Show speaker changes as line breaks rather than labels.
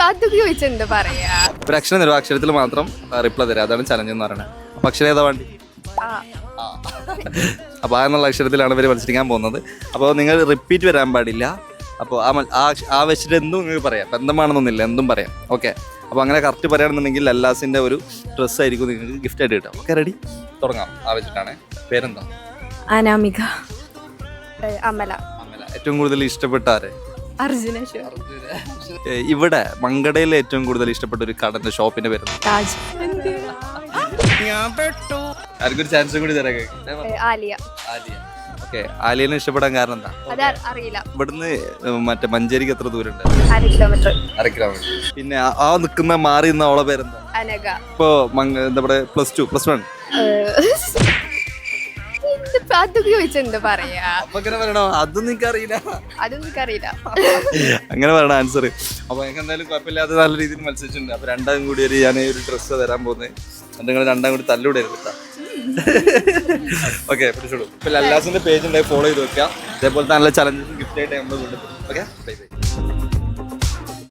അതൊക്കെ ചോദിച്ചെന്താ പറയാ?
ഒരു അക്ഷരം തരും, അക്ഷരത്തിൽ മാത്രം റിപ്ലൈ തരാം. അതാണ് ചലഞ്ച് എന്ന് പറയുന്നത്. അപ്പൊ അക്ഷരം ഏതാ വേണ്ടി? അപ്പോൾ ആ എന്നുള്ള അക്ഷരത്തിലാണ് ഇവർ മത്സരിക്കാൻ പോകുന്നത്. അപ്പോൾ നിങ്ങൾ റിപ്പീറ്റ് വരാൻ പാടില്ല. അപ്പോൾ ആ വെച്ചിട്ട് എന്തും നിങ്ങൾക്ക് പറയാം, ബന്ധമാണെന്നൊന്നുമില്ല, എന്തും പറയാം. ഓക്കെ, അപ്പോൾ അങ്ങനെ കറക്റ്റ് പറയുകയാണെന്നുണ്ടെങ്കിൽ ലല്ലാസിൻ്റെ ഒരു ഡ്രസ്സ് ആയിരിക്കും നിങ്ങൾക്ക് ഗിഫ്റ്റ് ആയിട്ട് കിട്ടാം. Okay, ready? തുടങ്ങാം. ആ വെച്ചിട്ടാണ്. പേരെന്താ?
അനാമിക.
അമല.
അമല. ഏറ്റവും കൂടുതൽ ഇഷ്ടപ്പെട്ട ആരെ?
അർജുന.
ഇവിടെ മങ്കടയിൽ ഏറ്റവും കൂടുതൽ ഇഷ്ടപ്പെട്ട ഒരു കടന്റെ ഷോപ്പിന്റെ പേര്?
താജ്.
ആർക്കൊരു ചാൻസ് കൂടി തരാം.
ആലിയ.
ആലിയ. ഓക്കെ, ആലിയനെ ഇഷ്ടപ്പെടാൻ കാരണം എന്താ?
അത് അറിയില്ല.
ഇവിടുന്ന് മറ്റേ മഞ്ചേരിക്ക് എത്ര ദൂരം ഉണ്ട്?
1 കിലോമീറ്റർ.
1 കിലോമീറ്റർ. പിന്നെ ആ നിൽക്കുന്ന മാറി നിന്ന അവളെ പേരെന്താ?
അനഘ.
ഇപ്പൊ എന്താ പറയുക, +2
അതൊക്കെ ചോദിച്ചെന്താ പറയാ?
അങ്ങനെ പറയണോ? അതൊന്നും എനിക്കറിയില്ല.
അതൊന്നും എനിക്കറിയില്ല.
അങ്ങനെ പറയണ ആൻസർ. അപ്പൊ എനിക്ക് എന്തായാലും കുഴപ്പമില്ലാത്ത നല്ല രീതിയിൽ മത്സരിച്ചിട്ടുണ്ട്. അപ്പൊ രണ്ടാം കൂടി ഞാൻ ഒരു ഡ്രസ്സ് തരാൻ പോകുന്നത്. നിങ്ങൾ രണ്ടാം കൂടി തല്ലൂടരുത്. ഓക്കെ, പിടിച്ചോളൂ. ഇപ്പൊ ലല്ലാസിന്റെ പേജ് ഉണ്ടായി, ഫോളോ ചെയ്ത് വെക്കാം. ഇതേപോലത്തെ നല്ല ചലഞ്ചസ് ഗിഫ്റ്റ് ആയിട്ട് നമ്മൾ കൊണ്ടുപോകും. Okay, bye bye.